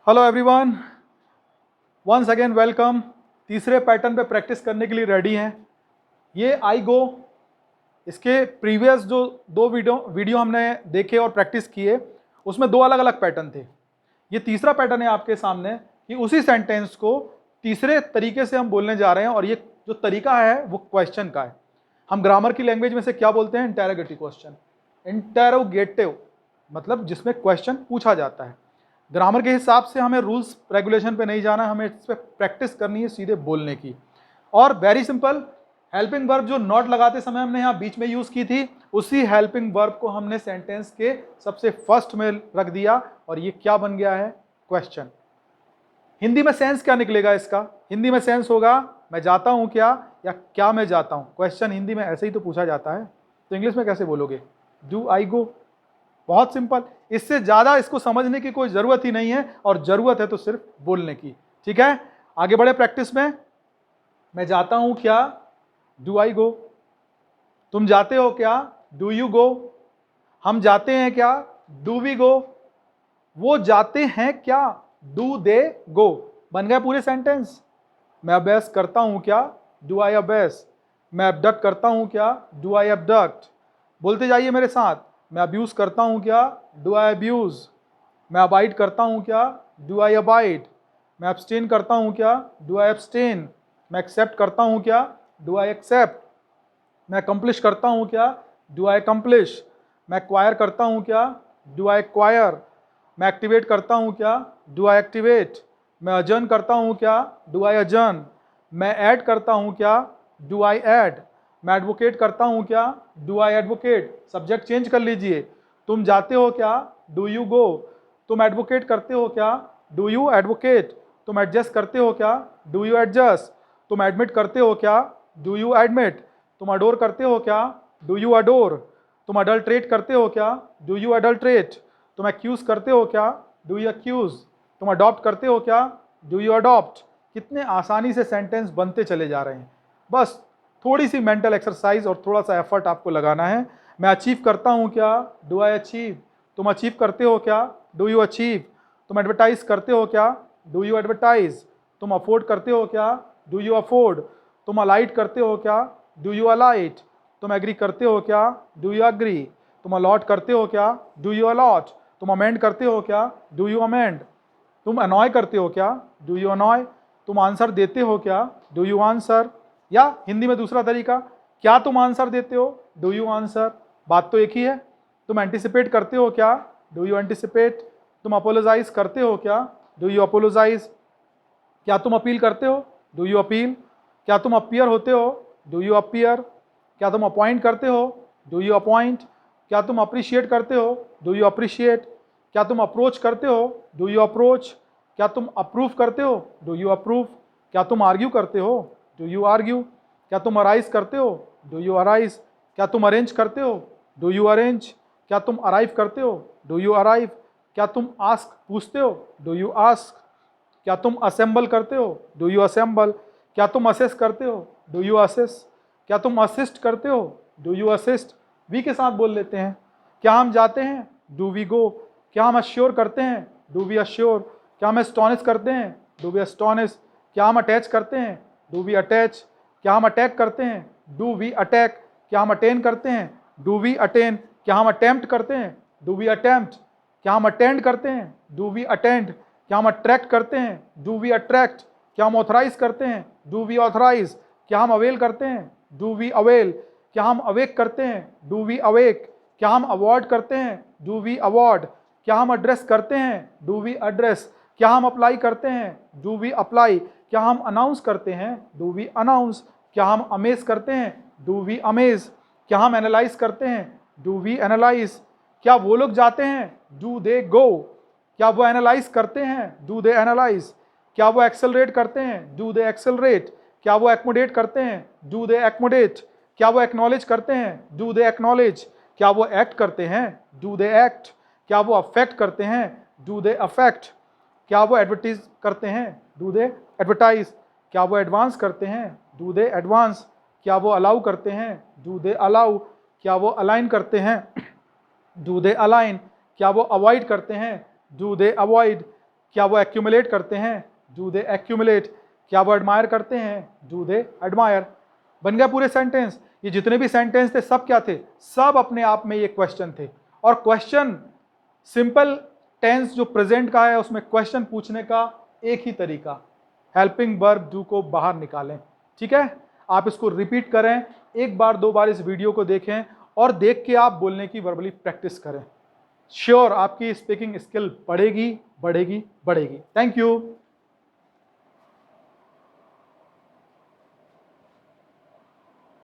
Hello everyone, once again welcome. तीसरे pattern पे practice करने के लिए रेडी हैं। ये आई गो, इसके प्रीवियस जो दो वीडियो हमने देखे और प्रैक्टिस किए, उसमें दो अलग अलग पैटर्न थे। ये तीसरा पैटर्न है आपके सामने कि उसी सेंटेंस को तीसरे तरीके से हम बोलने जा रहे हैं, और ये जो तरीका है वो क्वेश्चन का है। हम ग्रामर की लैंग्वेज में से क्या बोलते हैं? Interrogative question. इंटेरोगेटिव मतलब जिसमें क्वेश्चन पूछा जाता है। ग्रामर के हिसाब से हमें रूल्स रेगुलेशन पे नहीं जाना, हमें इस पर प्रैक्टिस करनी है सीधे बोलने की। और वेरी सिंपल, हेल्पिंग वर्ब जो नॉट लगाते समय हमने यहाँ बीच में यूज की थी, उसी हेल्पिंग वर्ब को हमने सेंटेंस के सबसे फर्स्ट में रख दिया, और ये क्या बन गया है? क्वेश्चन। हिंदी में सेंस क्या निकलेगा इसका? हिंदी में सेंस होगा मैं जाता हूं क्या, या क्या मैं जाता हूं। क्वेश्चन हिंदी में ऐसे ही तो पूछा जाता है, तो इंग्लिश में कैसे बोलोगे? डू आई गो। बहुत सिंपल, इससे ज्यादा इसको समझने की कोई जरूरत ही नहीं है, और जरूरत है तो सिर्फ बोलने की। ठीक है, आगे बढ़े प्रैक्टिस में। मैं जाता हूं क्या, डू आई गो। तुम जाते हो क्या, डू यू गो। हम जाते हैं क्या, डू वी गो। वो जाते हैं क्या, डू दे गो। बन गया पूरे सेंटेंस। मैं अभ्यास करता हूं क्या, डू आई अभ्यास। मैं अबडक्ट करता हूं क्या, डू आई अबडक्ट। बोलते जाइए मेरे साथ। मैं अब्यूज करता हूं क्या, डू आई अब्यूज। मैं अबाइड करता हूं क्या, डू आई अबाइड। मैं अब्सटेन करता हूं क्या, डू आई अब्सटेन। मैं एक्सेप्ट करता हूं क्या, डू आई एक्सेप्ट। मैं अकम्प्लिश करता हूं क्या, डू आई अकम्प्लिश। मैं एक्वायर करता हूं क्या, डू आई एक्वायर। मैं एक्टिवेट करता हूं क्या, डू आई एक्टिवेट। मैं अजर्न करता हूं क्या, डू आई अजर्न। मैं ऐड करता हूं क्या, डू आई ऐड। मैं एडवोकेट करता हूं क्या, do I advocate. Subject change कर लीजिए। तुम जाते हो क्या, डू यू गो। तुम एडवोकेट करते हो क्या, डू यू एडवोकेट। तुम एडजस्ट करते हो क्या, डू यू एडजस्ट। तुम एडमिट करते हो क्या, डू यू एडमिट। तुम अडोर करते हो क्या, डू यू अडोर। तुम अडल्ट्रेट करते हो क्या, डू यू अडल्ट्रेट। तुम एक्यूज करते हो क्या, डू यू एक्यूज। तुम अडॉप्ट करते हो क्या, डू यू अडॉप्ट। कितने आसानी से सेंटेंस बनते चले जा रहे हैं। बस थोड़ी सी मेंटल एक्सरसाइज और थोड़ा सा एफर्ट आपको लगाना है। मैं अचीव करता हूं क्या, डू आई अचीव। तुम अचीव करते हो क्या, डू यू अचीव। तुम एडवर्टाइज करते हो क्या, डू यू एडवर्टाइज। तुम अफोर्ड करते हो क्या, डू यू अफोर्ड। तुम अलाइट करते हो क्या, डू यू अलाइट। तुम एग्री करते हो क्या, डू यू अग्री। तुम अलॉट करते हो क्या, डू यू अलॉट। तुम अमेंड करते हो क्या, डू यू अमेंड। तुम अनॉय करते हो क्या, डू यू अनॉय। तुम आंसर देते हो क्या, डू यू आंसर। या हिंदी में दूसरा तरीका, क्या तुम आंसर देते हो, डू यू आंसर। बात तो एक ही है। तुम एंटिसिपेट करते हो क्या, डू यू एंटिसिपेट। तुम अपोलोजाइज करते हो क्या, डू यू अपोलोजाइज। क्या तुम अपील करते हो, डू यू अपील। क्या तुम अपीयर होते हो, डू यू अपीयर। क्या तुम अपॉइंट करते हो, डू यू अपॉइंट। क्या तुम अप्रिशिएट करते हो, डू यू अप्रिशिएट। क्या तुम अप्रोच करते हो, डू यू अप्रोच। क्या तुम अप्रूव करते हो, डू यू अप्रूव। क्या तुम आर्ग्यू करते हो, डू यू आर्ग्यू। क्या तुम अराइज करते हो, डू यू अराइज। क्या तुम अरेंज करते हो, डू यू अरेंज। क्या तुम अराइव करते हो, डू यू अराइव। क्या तुम आस्क पूछते हो, डू यू आस्क। क्या तुम असेंबल करते हो, डू यू असेंबल। क्या तुम असेस करते हो, डू यू असेस। क्या तुम असिस्ट करते हो, डू यू असिस्ट। वी के साथ बोल लेते हैं। क्या हम जाते हैं, डू वी गो। क्या हम अश्योर करते हैं, डू वी अश्योर। क्या हम एस्टॉनिश करते हैं, डू वी एस्टॉनिश। क्या हम अटैच करते हैं, डू वी अटैच। क्या हम अटैक करते हैं, डू वी अटैक। क्या हम अटेन करते हैं, डू वी अटेन। क्या हम अटेम्प्ट करते हैं, डू वी अटेम्प्ट। क्या हम अटेंड करते हैं, डू वी अटेंड। क्या हम अट्रैक्ट करते हैं, डू वी अट्रैक्ट। क्या हम ऑथराइज करते हैं, डू वी ऑथराइज। क्या हम अवेल करते हैं, डू वी अवेल। क्या हम अवेक करते हैं, डू वी अवेक। क्या हम अवॉर्ड करते हैं, डू वी अवॉर्ड। क्या हम एड्रेस करते हैं, डू वी एड्रेस। क्या हम अप्लाई करते हैं, डू वी अप्लाई। क्या हम अनाउंस करते हैं, डू वी अनाउंस। क्या हम अमेज करते हैं, डू वी अमेज। क्या हम एनालाइज करते हैं, डू वी एनालाइज। क्या वो लोग जाते हैं, डू दे गो। क्या वो एनालाइज करते हैं, डू दे एनालाइज। क्या वो एक्सेलरेट करते हैं, डू दे एक्सेलरेट। क्या वो एक्मोडेट करते हैं, डू दे एक्मोडेट। क्या वो एक्नॉलेज करते हैं, डू दे एक्नॉलेज। क्या वो एक्ट करते हैं, डू दे एक्ट। क्या वो अफेक्ट करते हैं, डू दे अफेक्ट। क्या वो एडवर्टाइज करते हैं, डू दे एडवर्टाइज। क्या वो एडवांस करते हैं, डू दे एडवांस। क्या वो अलाउ करते हैं, डू दे अलाउ। क्या वो अलाइन करते हैं, डू दे अलाइन। क्या वो अवॉइड करते हैं, डू दे अवॉइड। क्या वो एक्यूमुलेट करते हैं, डू दे एक्यूमुलेट। क्या वो एडमायर करते हैं, डू दे एडमायर। बन गया पूरे सेंटेंस। ये जितने भी सेंटेंस थे सब क्या थे, सब अपने आप में ये क्वेश्चन थे। और क्वेश्चन सिंपल टेंस जो प्रेजेंट का है उसमें क्वेश्चन पूछने का एक ही तरीका, हेल्पिंग वर्ब डू को बाहर निकालें। ठीक है, आप इसको रिपीट करें, एक बार दो बार इस वीडियो को देखें और देख के आप बोलने की वर्बली प्रैक्टिस करें। श्योर आपकी स्पीकिंग स्किल बढ़ेगी बढ़ेगी बढ़ेगी। Thank you.